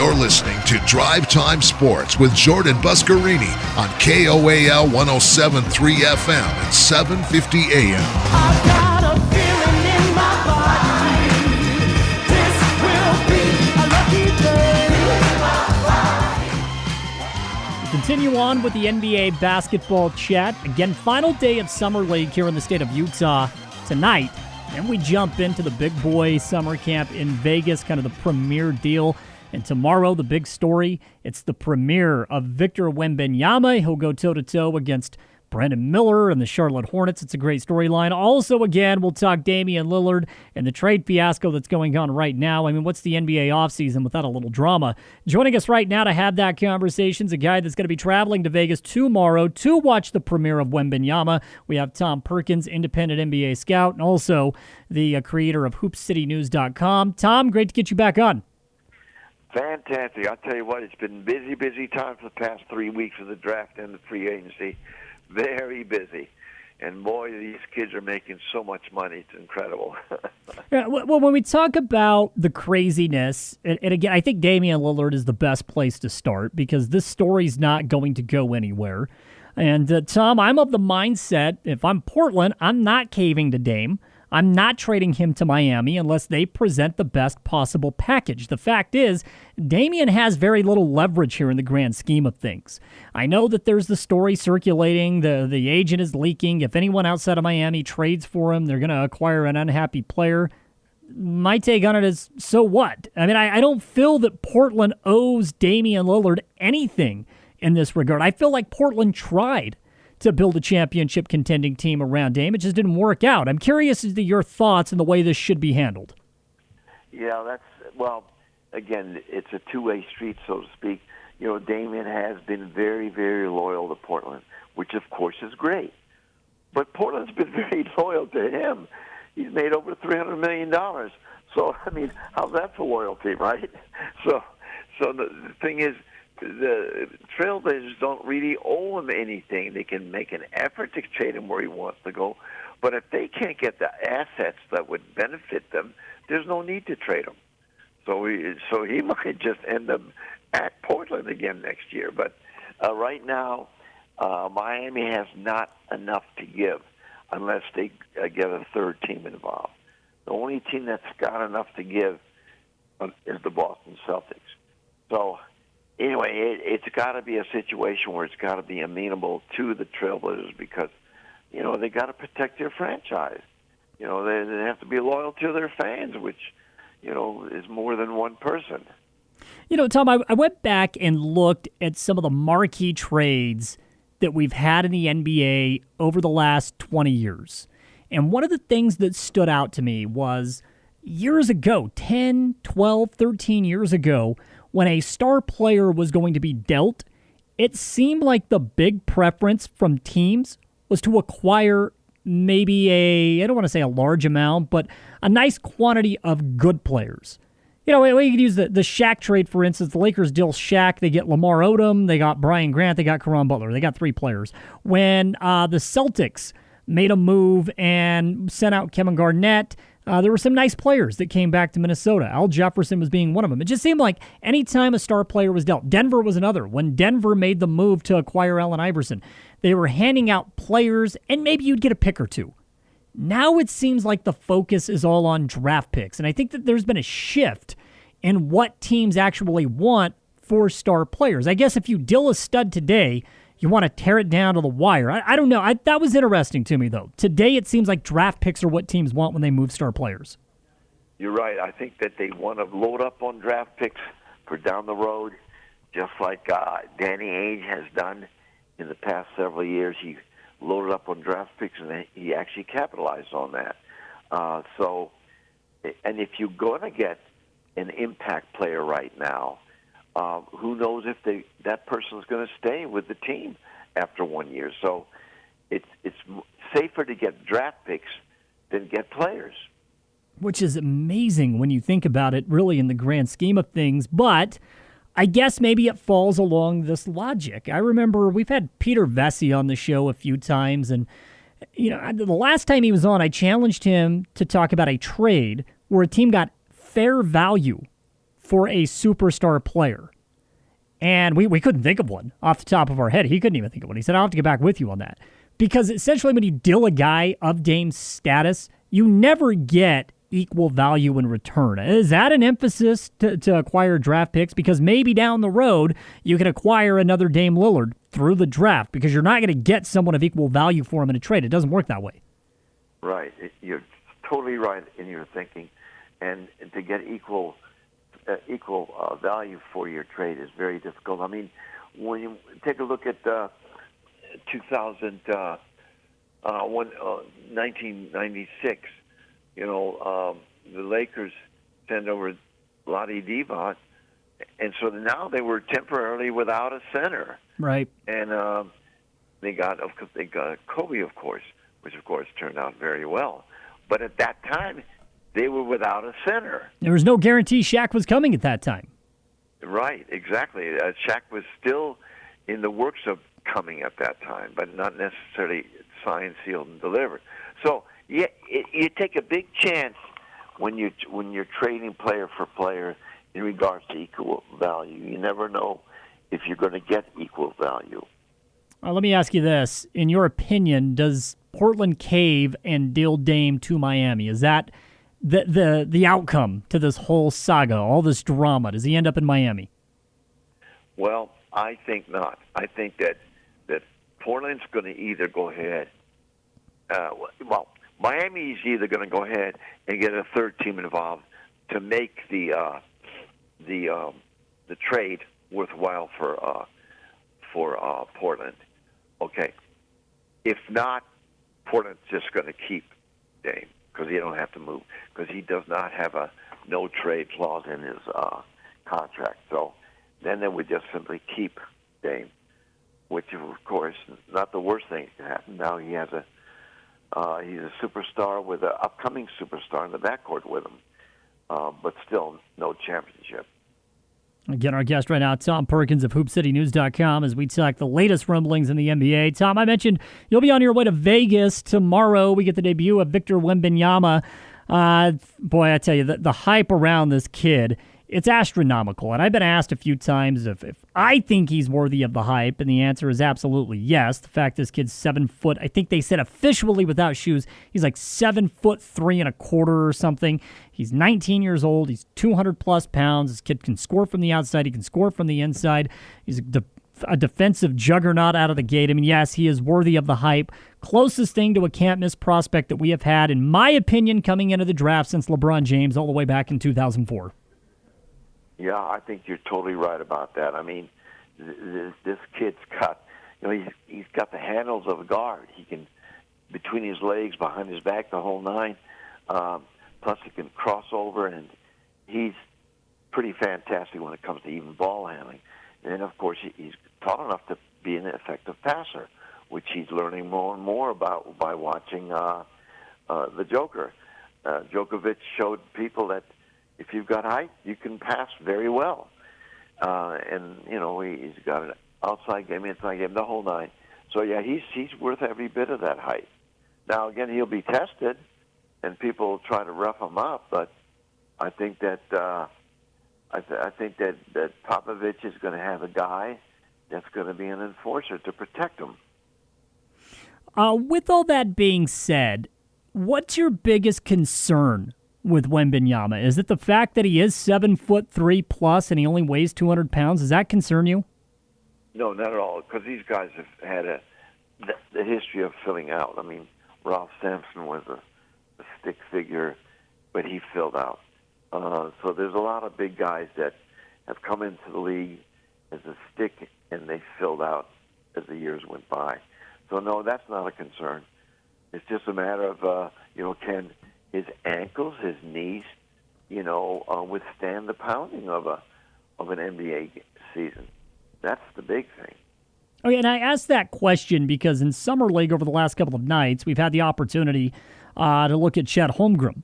You're listening to Drive Time Sports with Jordan Buscarini on KOAL 107.3 FM and 750 AM. I've got a feeling in my body. This will be a lucky day. Continue on with the NBA basketball chat. Again, final day of Summer League here in the state of Utah tonight. Then we jump into the big boy summer camp in Vegas, kind of the premier deal. And tomorrow, the big story, it's the premiere of Victor Wembanyama. He'll go toe-to-toe against Brandon Miller and the Charlotte Hornets. It's a great storyline. Also, again, we'll talk Damian Lillard and the trade fiasco that's going on right now. I mean, what's the NBA offseason without a little drama? Joining us right now to have that conversation is a guy that's going to be traveling to Vegas tomorrow to watch the premiere of Wembanyama. We have Tom Perkins, independent NBA scout, and also the creator of HoopCityNews.com. Tom, great to get you back on. Fantastic. I'll tell you what, it's been busy time for the past 3 weeks of the draft and the free agency. Very busy. And boy, these kids are making so much money. It's incredible. Yeah, well, when we talk about the craziness, and again, I think Damian Lillard is the best place to start because this story's not going to go anywhere. And Tom, I'm of the mindset, if I'm Portland, I'm not caving to Dame. I'm not trading him to Miami unless they present the best possible package. The fact is, Damian has very little leverage here in the grand scheme of things. I know that there's the story circulating, the agent is leaking. If anyone outside of Miami trades for him, they're going to acquire an unhappy player. My take on it is, so what? I mean, I don't feel that Portland owes Damian Lillard anything in this regard. I feel like Portland tried to build a championship contending team around Dame. It just didn't work out. I'm curious as to your thoughts on the way this should be handled. Yeah, again, it's a two-way street, so to speak. You know, Damian has been very, very loyal to Portland, which of course is great. But Portland's been very loyal to him. He's made over $300 million. So, I mean, how's that for loyalty, right? So the thing is, the Trailblazers don't really owe him anything. They can make an effort to trade him where he wants to go. But if they can't get the assets that would benefit them, there's no need to trade him. So he might just end up at Portland again next year. But right now, Miami has not enough to give unless they get a third team involved. The only team that's got enough to give is the Boston Celtics. So anyway, it's got to be a situation where it's got to be amenable to the Trailblazers because, you know, they got to protect their franchise. You know, they have to be loyal to their fans, which, you know, is more than one person. You know, Tom, I went back and looked at some of the marquee trades that we've had in the NBA over the last 20 years. And one of the things that stood out to me was years ago, 10, 12, 13 years ago, when a star player was going to be dealt, it seemed like the big preference from teams was to acquire maybe I don't want to say a large amount, but a nice quantity of good players. You know, we could use the Shaq trade, for instance. The Lakers deal Shaq. They get Lamar Odom. They got Brian Grant. They got Caron Butler. They got 3 players. When the Celtics made a move and sent out Kevin Garnett, there were some nice players that came back to Minnesota. Al Jefferson was being one of them. It just seemed like any time a star player was dealt, Denver was another. When Denver made the move to acquire Allen Iverson, they were handing out players, and maybe you'd get a pick or two. Now it seems like the focus is all on draft picks, and I think that there's been a shift in what teams actually want for star players. I guess if you deal a stud today, you want to tear it down to the wire. I don't know. That was interesting to me, though. Today it seems like draft picks are what teams want when they move star players. You're right. I think that they want to load up on draft picks for down the road, just like Danny Ainge has done in the past several years. He loaded up on draft picks, and he actually capitalized on that. And if you're going to get an impact player right now, who knows if that person's going to stay with the team after 1 year. So it's safer to get draft picks than get players. Which is amazing when you think about it, really, in the grand scheme of things. But I guess maybe it falls along this logic. I remember we've had Peter Vesey on the show a few times, and you know, the last time he was on, I challenged him to talk about a trade where a team got fair value for a superstar player. And we couldn't think of one off the top of our head. He couldn't even think of one. He said, I'll have to get back with you on that. Because essentially when you deal a guy of Dame's status, you never get equal value in return. Is that an emphasis to acquire draft picks? Because maybe down the road, you can acquire another Dame Lillard through the draft because you're not going to get someone of equal value for him in a trade. It doesn't work that way. Right. You're totally right in your thinking. And to get equal value for your trade is very difficult. I mean, when you take a look at 1996, the Lakers sent over Lottie Divac, and so now they were temporarily without a center. Right. And they got Kobe, of course, which of course turned out very well. But at that time, they were without a center. There was no guarantee Shaq was coming at that time. Right, exactly. Shaq was still in the works of coming at that time, but not necessarily signed, sealed, and delivered. So you take a big chance when you're trading player for player in regards to equal value. You never know if you're going to get equal value. Let me ask you this. In your opinion, does Portland cave and deal Dame to Miami? Is that the outcome to this whole saga, all this drama? Does he end up in Miami? Well, I think not. I think that Portland's going to either go ahead. Miami's either going to go ahead and get a third team involved to make the trade worthwhile for Portland. Okay. If not, Portland's just going to keep Dame because he don't have to move because he does not have a no trade clause in his contract. So then they would just simply keep Dame, which of course not the worst thing to happen. Now he has he's a superstar with an upcoming superstar in the backcourt with him, but still no championship. Again, our guest right now, Tom Perkins of HoopCityNews.com, as we talk the latest rumblings in the NBA. Tom, I mentioned you'll be on your way to Vegas tomorrow. We get the debut of Victor Wembanyama. Boy, I tell you, the hype around this kid, it's astronomical. And I've been asked a few times if I think he's worthy of the hype, and the answer is absolutely yes. The fact this kid's 7 foot, I think they said officially without shoes, he's like 7'3¼ or something. He's 19 years old. He's 200 plus pounds. This kid can score from the outside. He can score from the inside. He's a defensive juggernaut out of the gate. I mean, yes, he is worthy of the hype. Closest thing to a can't-miss prospect that we have had, in my opinion, coming into the draft since LeBron James all the way back in 2004. Yeah, I think you're totally right about that. I mean, this kid's got, he's got the handles of a guard. He can, between his legs, behind his back, the whole nine. Plus, he can cross over, and he's pretty fantastic when it comes to even ball handling. And then, of course, he's tall enough to be an effective passer, which he's learning more and more about by watching the Joker. Djokovic showed people that if you've got height, you can pass very well. And, he's got an outside game, inside game, the whole nine. So, yeah, he's worth every bit of that height. Now, again, he'll be tested, and people will try to rough him up, but I think that that Popovich is going to have a guy that's going to be an enforcer to protect him. With all that being said, what's your biggest concern with Wembanyama? Is it the fact that he is 7'3" plus and he only weighs 200 pounds? Does that concern you? No, not at all, because these guys have had the history of filling out. I mean, Ralph Sampson was a stick figure, but he filled out. So there's a lot of big guys that have come into the league as a stick, and they filled out as the years went by. So, no, that's not a concern. It's just a matter of, can his ankles, his knees, withstand the pounding of an NBA season. That's the big thing. Okay, and I asked that question because in Summer League over the last couple of nights, we've had the opportunity to look at Chet Holmgren.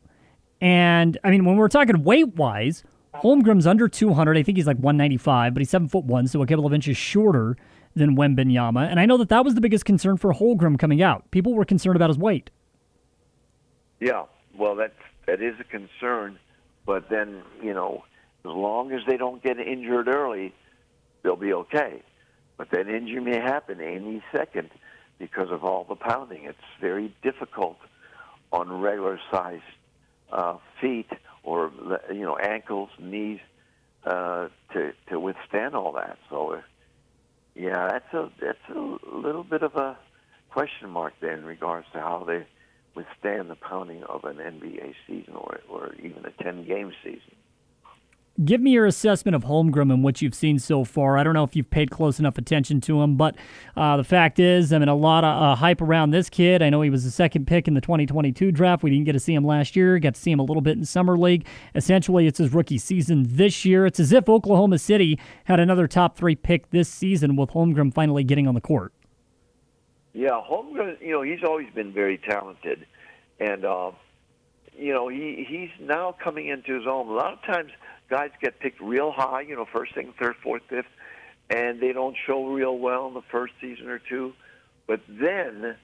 And, I mean, when we're talking weight-wise, Holmgren's under 200. I think he's like 195, but he's 7'1", so a couple of inches shorter than Wembanyama. And I know that was the biggest concern for Holmgren coming out. People were concerned about his weight. Yeah, well, that is a concern. But then, As long as they don't get injured early, they'll be okay. But that injury may happen any second because of all the pounding. It's very difficult on regular-sized feet or ankles, knees to withstand all that. So, yeah, that's a little bit of a question mark there in regards to how they withstand the pounding of an NBA season or even a 10-game season. Give me your assessment of Holmgren and what you've seen so far. I don't know if you've paid close enough attention to him, but the fact is, I mean, a lot of hype around this kid. I know he was the second pick in the 2022 draft. We didn't get to see him last year. Got to see him a little bit in Summer League. Essentially, it's his rookie season this year. It's as if Oklahoma City had another top 3 pick this season with Holmgren finally getting on the court. Yeah, Holmgren, he's always been very talented. And, he's now coming into his own. A lot of times, guys get picked real high, first, second, third, fourth, fifth, and they don't show real well in the first season or two. But then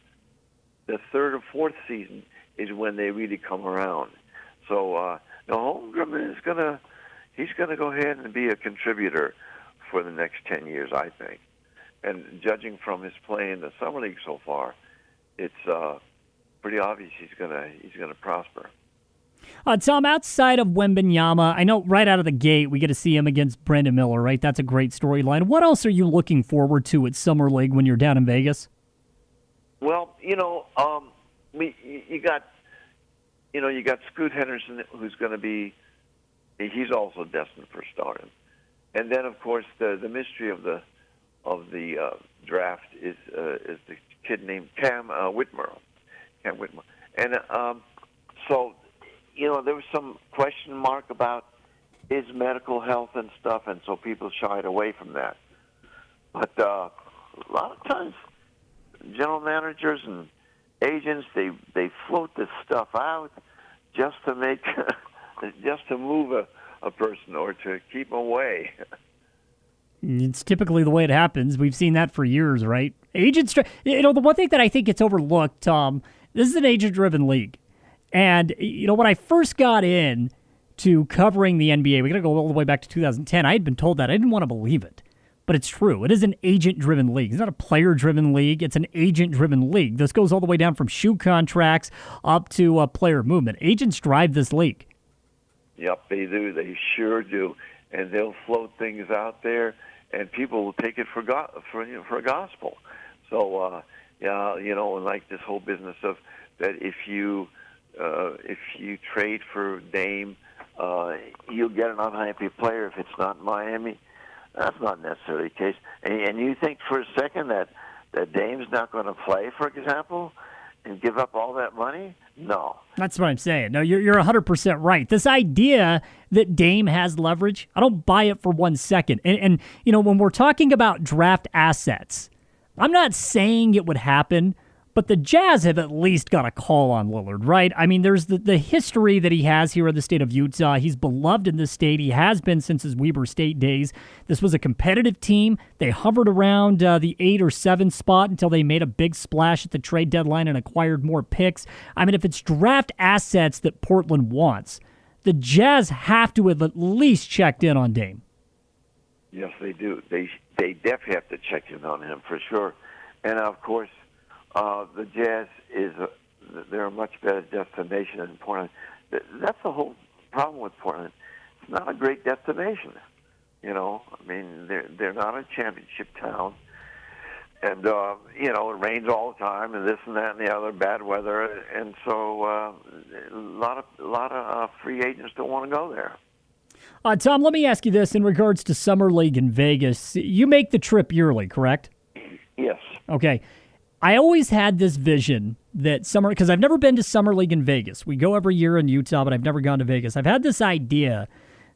the third or fourth season is when they really come around. So Holmgren is he's gonna go ahead and be a contributor for the next 10 years, I think. And judging from his play in the Summer League so far, it's pretty obvious he's gonna prosper. Tom, outside of Wembanyama, I know right out of the gate we get to see him against Brandon Miller, right? That's a great storyline. What else are you looking forward to at Summer League when you're down in Vegas? Well, you got Scoot Henderson, who's going to be, he's also destined for stardom. And then, of course, the mystery of the draft is the kid named Cam Whitmer. And so, there was some question mark about his medical health and stuff, and so people shied away from that. But a lot of times, general managers and agents, they float this stuff out just to make, just to move a person or to keep them away. It's typically the way it happens. We've seen that for years, right? Agents, the one thing that I think gets overlooked, Tom, this is an agent-driven league. And, when I first got in to covering the NBA, we got to go all the way back to 2010. I had been told that. I didn't want to believe it. But it's true. It is an agent-driven league. It's not a player-driven league. It's an agent-driven league. This goes all the way down from shoe contracts up to player movement. Agents drive this league. Yep, they do. They sure do. And they'll float things out there, and people will take it for gospel. So, and like this whole business of that if you trade for Dame, you'll get an unhappy player if it's not Miami. That's not necessarily the case. And you think for a second that Dame's not going to play, for example, and give up all that money? No. That's what I'm saying. No, you're 100% right. This idea that Dame has leverage, I don't buy it for 1 second. And when we're talking about draft assets, I'm not saying it would happen, but the Jazz have at least got a call on Lillard, right? I mean, there's the history that he has here in the state of Utah. He's beloved in this state. He has been since his Weber State days. This was a competitive team. They hovered around the 8 or 7 spot until they made a big splash at the trade deadline and acquired more picks. I mean, if it's draft assets that Portland wants, the Jazz have to have at least checked in on Dame. Yes, they do. They definitely have to check in on him for sure. And, of course, the Jazz they're a much better destination than Portland. That's the whole problem with Portland. It's not a great destination. I mean, they're not a championship town. And, it rains all the time and this and that and the other, bad weather. And so a lot of free agents don't want to go there. Tom, let me ask you this in regards to Summer League in Vegas. You make the trip yearly, correct? Yes. Okay. I always had this vision that because I've never been to Summer League in Vegas. We go every year in Utah, but I've never gone to Vegas. I've had this idea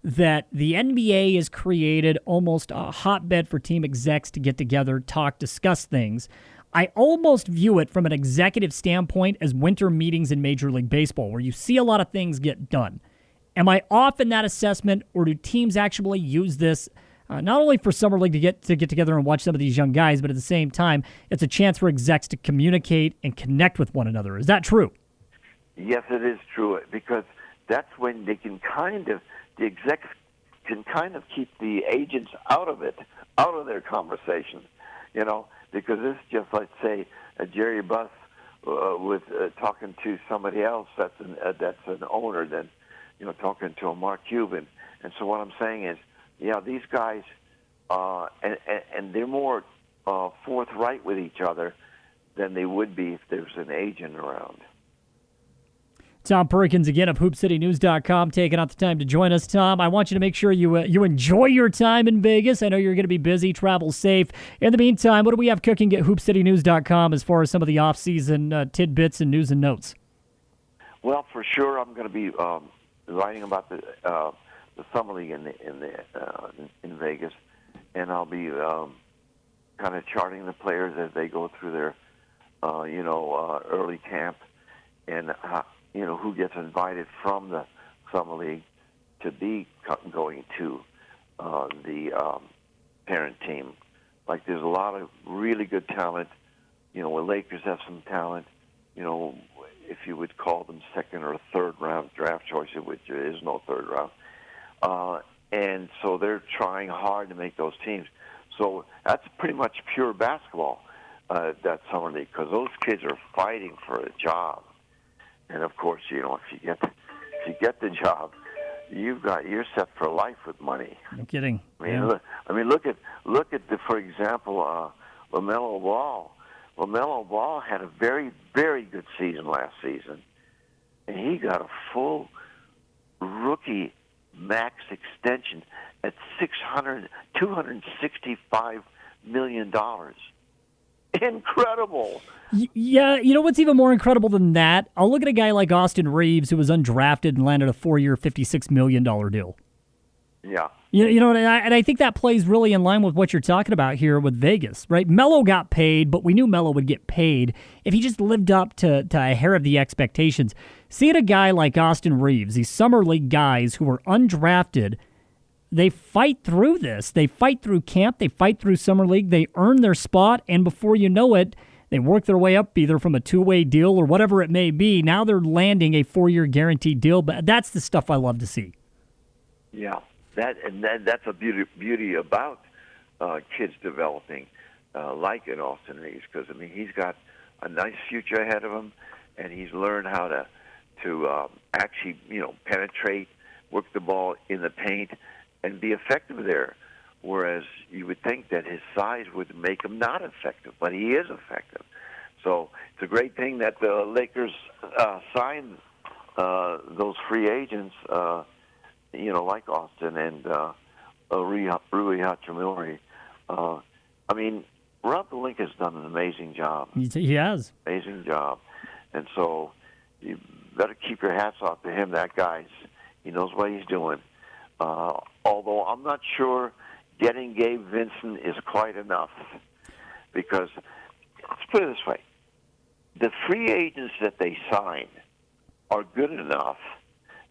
that the NBA has created almost a hotbed for team execs to get together, talk, discuss things. I almost view it from an executive standpoint as winter meetings in Major League Baseball, where you see a lot of things get done. Am I off in that assessment, or do teams actually use this not only for Summer League to get together and watch some of these young guys, but at the same time, it's a chance for execs to communicate and connect with one another? Is that true? Yes, it is true, because that's when they can the execs can kind of keep the agents out of it, out of their conversation, because this is just, let's say, a Jerry Buss with talking to somebody else that's an owner than, talking to a Mark Cuban. And so what I'm saying is, these guys, and they're more forthright with each other than they would be if there's an agent around. Tom Perkins, again, of HoopCityNews.com, taking out the time to join us. Tom, I want you to make sure you enjoy your time in Vegas. I know you're going to be busy. Travel safe. In the meantime, what do we have cooking at HoopCityNews.com as far as some of the off-season tidbits and news and notes? Well, for sure, I'm going to be writing about the summer league in Vegas, and I'll be kind of charting the players as they go through their early camp, and who gets invited from the summer league to be going to the parent team. Like, there's a lot of really good talent. The Lakers have some talent. If you would call them second or third round draft choices, which there is no third round. And so they're trying hard to make those teams. So that's pretty much pure basketball, that summer league, because those kids are fighting for a job. And of course, if you get the job, you're set for life with money. No kidding. Look at for example, LaMelo Ball. LaMelo Ball had a very, very good season last season, and he got a full rookie max extension at $265 million. Incredible. Yeah, what's even more incredible than that? I'll look at a guy like Austin Reeves, who was undrafted and landed a 4-year, $56 million deal. Yeah. And I think that plays really in line with what you're talking about here with Vegas, right? Melo got paid, but we knew Melo would get paid if he just lived up to a hair of the expectations. Seeing a guy like Austin Reeves, these summer league guys who were undrafted, they fight through this. They fight through camp. They fight through summer league. They earn their spot, and before you know it, they work their way up either from a two-way deal or whatever it may be. Now they're landing a 4-year guaranteed deal, but that's the stuff I love to see. Yeah, that's a beauty about kids developing like an Austin Reeves, because he's got a nice future ahead of him, and he's learned how to actually penetrate, work the ball in the paint, and be effective there. Whereas you would think that his size would make him not effective, but he is effective. So it's a great thing that the Lakers signed those free agents, like Austin and Rui Hachimura. Rob Pelinka has done an amazing job. He has. Amazing job. And so you better keep your hats off to him. That he knows what he's doing. Although I'm not sure getting Gabe Vincent is quite enough, because let's put it this way: the free agents that they sign are good enough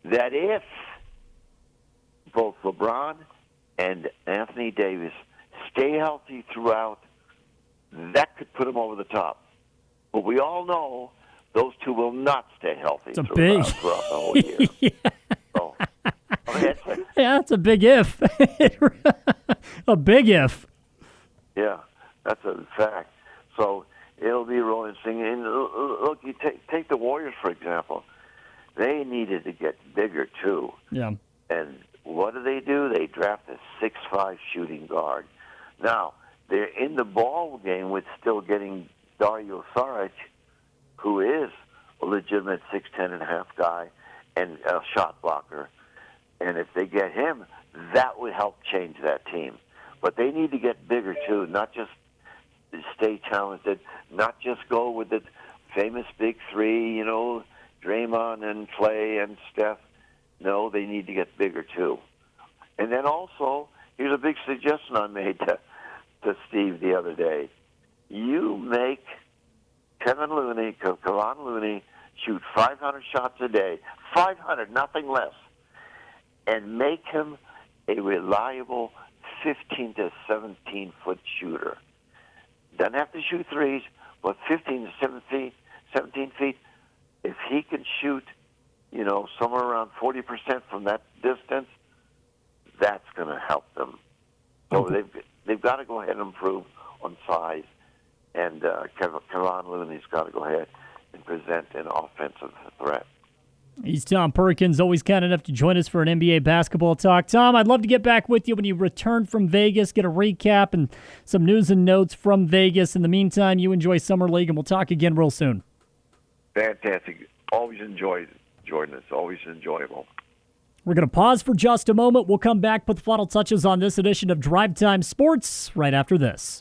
that if both LeBron and Anthony Davis stay healthy throughout, that could put them over the top. But we all know those two will not stay healthy throughout the whole year. Yeah. So, yeah, it's a big if. A big if. Yeah, that's a fact. So it'll be real interesting. And look, you take the Warriors, for example. They needed to get bigger, too. Yeah. And what do? They draft a 6'5" shooting guard. Now, they're in the ball game with still getting Dario Saric, who is a legitimate 6'10.5" guy and a shot blocker. And if they get him, that would help change that team. But they need to get bigger, too, not just stay talented, not just go with the famous big three, Draymond and Clay and Steph. No, they need to get bigger, too. And then also, here's a big suggestion I made to Steve the other day. You make Kevon Looney shoot 500 shots a day, 500, nothing less, and make him a reliable 15 to 17-foot shooter. Doesn't have to shoot threes, but 15 to 17 feet, if he can shoot, somewhere around 40% from that distance, that's going to help them. So they've got to go ahead and improve on size, and Kevon Looney's got to go ahead and present an offensive threat. He's Tom Perkins, always kind enough to join us for an NBA basketball talk. Tom, I'd love to get back with you when you return from Vegas, get a recap and some news and notes from Vegas. In the meantime, you enjoy Summer League, and we'll talk again real soon. Fantastic. Always enjoyed, Jordan. It's always enjoyable. We're going to pause for just a moment. We'll come back, put the final touches on this edition of Drive Time Sports right after this.